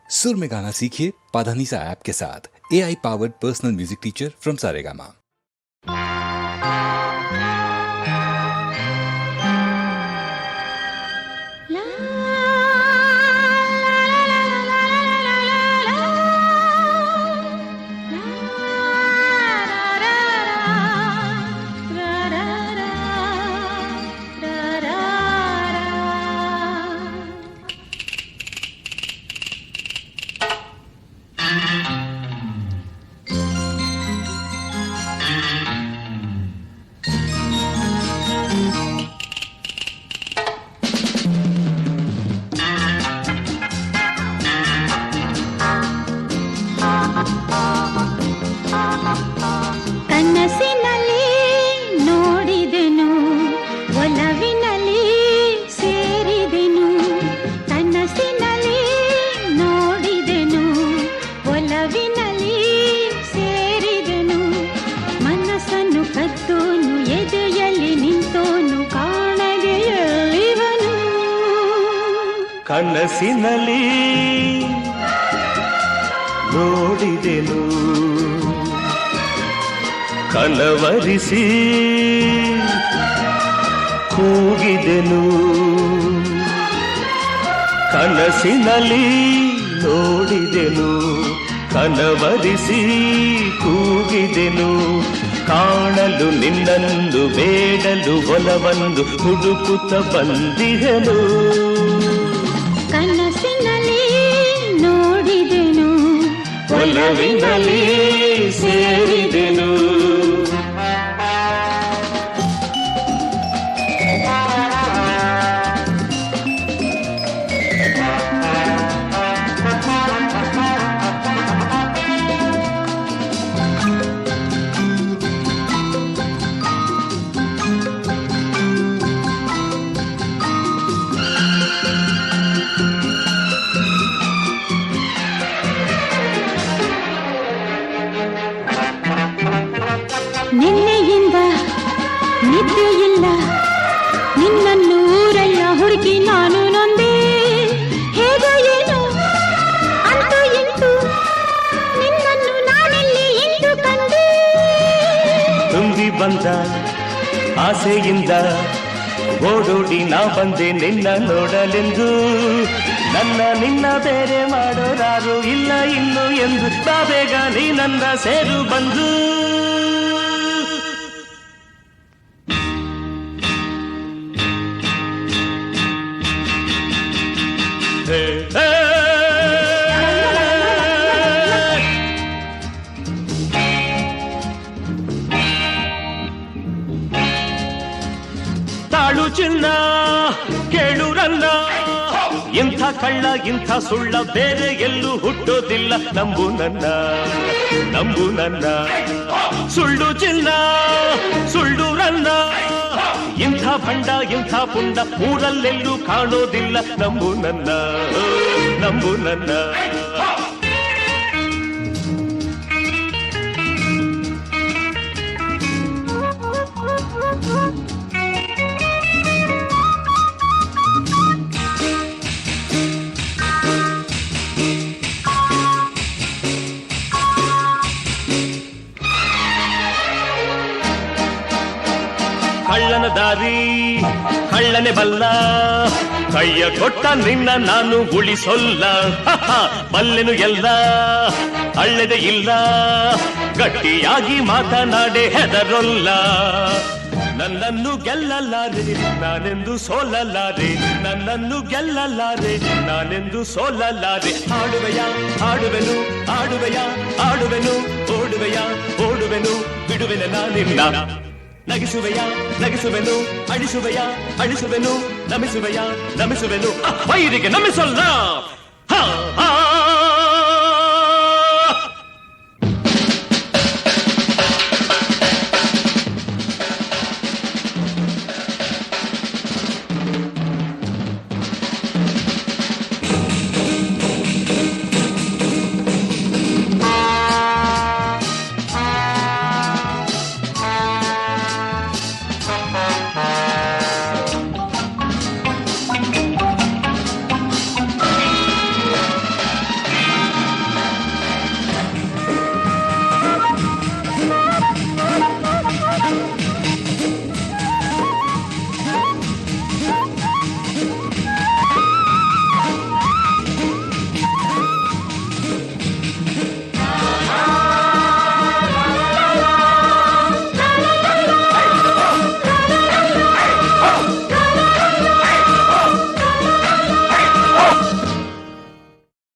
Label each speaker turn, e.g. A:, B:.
A: सुर में गाना सीखिए पाधानीसा ऐप के साथ। AI powered personal music teacher from Saregama.
B: ಕನಸಿನಲ್ಲಿ ನೋಡಿದೆನು ಒಲವಿನಲ್ಲಿ ಸೇರಿದೆನು ಕನಸಿನಲ್ಲಿ ನೋಡಿದೆನು ಒಲವಿನಲ್ಲಿ ಸೇರಿದೆನು ಮನಸ್ಸನ್ನು ಕದ್ದೋನು ಎದೆಯಲ್ಲಿ ನಿಂತೋನು ಕಾಣದೆ ಎಲ್ಲಿವನು
C: ಕನಸಿನಲ್ಲಿ ನೋಡಿದೆನು ಕಲವರಿಸಿ ಕೂಗಿದೆನು ಕನಸಿನಲ್ಲಿ ನೋಡಿದೆನು ಕಲವರಿಸಿ ಕೂಗಿದೆನು ಕಾಣಲು ನಿನ್ನನ್ನು ಬೇಡಲು ಒಲವನ್ನು ಹುಡುಕುತ್ತ ಬಂದಿಹೆನು
B: ಕನಸಿನಲ್ಲಿ ನೋಡಿದೆನು
C: ಒಲವಿನಲ್ಲಿ ಸೇರಿದೆನು
B: ನಿನ್ನೆಯಿಂದ ನಿದ್ದೆಯಿಲ್ಲ ನಿನ್ನನ್ನು ಊರೆಲ್ಲ ಹುಡುಕಿ ನಾನು ನೊಂದೆ ಹೇಗೋ ಏನು ಅಂತೂ ಇಂತೂ ನಿನ್ನನ್ನು ನಾನೆಲ್ಲಿ ಎಂದು ಕಂಡೆ
C: ತುಂಬಿ ಬಂದ ಆಸೆಯಿಂದ ಓಡೋಡಿ ನಾ ಬಂದೆ ನಿನ್ನ ನೋಡಲೆಂದು ನನ್ನ ನಿನ್ನ ಬೇರೆ ಮಾಡೋರಾರು ಇಲ್ಲ ಇನ್ನು ಎಂದು ಬೇಗ ನೀ ನನ್ನ ಸೇರು ಬಂದು ತಾಳು ಚಿನ್ನ ಕೇಳುರನ್ನ ಇಂಥ ಕಳ್ಳ ಇಂಥ ಸುಳ್ಳ ಬೇರೆ ಎಲ್ಲೂ ಹುಟ್ಟೋದಿಲ್ಲ ನಂಬು ನನ್ನ ಸುಳ್ಳು ಚಿನ್ನ ಸುಳ್ಳು ರನ್ನ ಇಂಥ ಭಂಡ ಇಂಥ ಪುಂಡ ಊರಲ್ಲೆಲ್ಲೂ ಕಾಣೋದಿಲ್ಲ ನಂಬು ನನ್ನ ಕಳ್ಳನ ದಾರಿ ಕಳ್ಳನೆ ಬಲ್ಲ ಕೈಯ ಕೊಟ್ಟ ನಿನ್ನ ನಾನು ಉಳಿಸೊಲ್ಲ ಬಲ್ಲೆನು ಎಲ್ಲ ಅಳ್ಳೆದೆ ಇಲ್ಲ ಗಟ್ಟಿಯಾಗಿ ಮಾತನಾಡೆ ಹೆದರೊಲ್ಲ ನನ್ನನ್ನು ಗೆಲ್ಲಲಾರೆ ನಾನೆಂದು ಸೋಲಲಾರೆ ನನ್ನನ್ನು ಗೆಲ್ಲಲಾರೆ ನಾನೆಂದು ಸೋಲಲಾರೆ ಆಡುವೆನು ಓಡುವೆನು ಬಿಡುವೆನೆ ನಾನಿನ್ನ ನಗಿಸುವೆನು ಅಳಿಸುವೆನು ನಮಿಸುವೆನು ವೈರಿಗೆ ನಮಿಸಲ್ಲ